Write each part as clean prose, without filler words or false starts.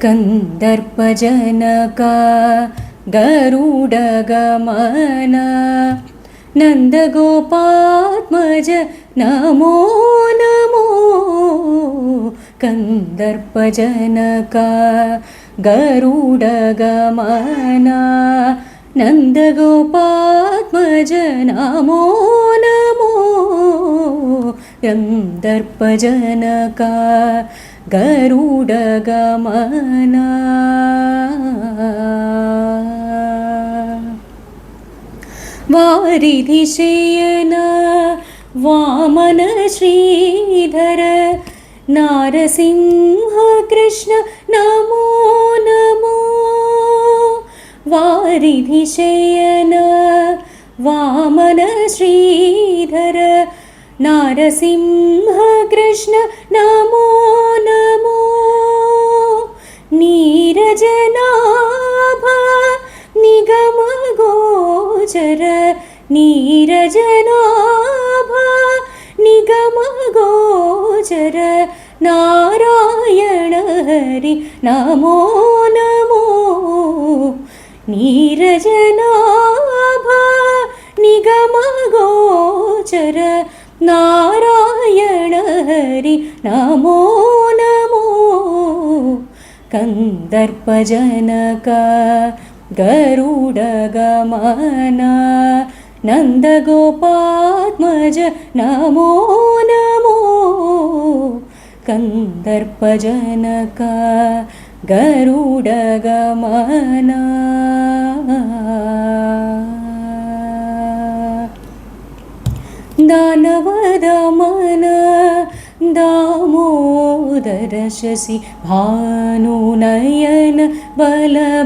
कंदर्पजनका गरुडगमन नन्दगोपात्मज नमो नमो कंदर्पजनका गरुडगमन नन्दगोपात्मज नमो नमो कंदर्पजनका गरुडगमन वारिधिशयन वामन श्रीधर नारसिंह कृष्ण नमो नमो वारिधिशयन वामन श्रीधर नारसिंह कृष्ण नमो नमो नीरजनाभ निगम गोचर नीरजनाभ निगम गोचर नारायण हरि नमो नमो नीरजनाभ निगम गोचर नारायण हरि नमो नमो कंदर्पजनका गरुडगमन नन्दगोपात्मज नमो नमो कंदर्पजनका गरुडगमन दानवदमन दामोदर शशि भानुनयन बलभद्रानुज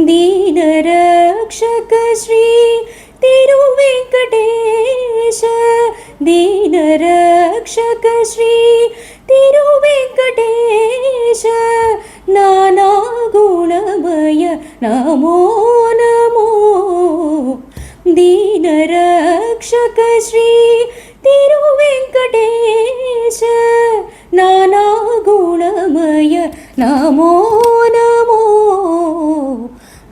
दीनरक्षक श्री तिरुवेंकटेश दीनरक्षक श्री तिरुवेंकटेश नाना गुणमय नमो नमो दीनरक्षक श्री तिरुवेंकटेश नाना गुणमय नमो नमो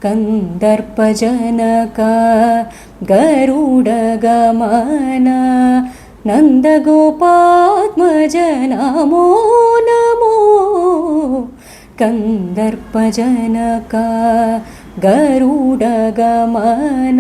कंदर्पजनका गरुडगमन नन्दगोपात्मज नमो नमो कंदर्पजनका गरुडगमन।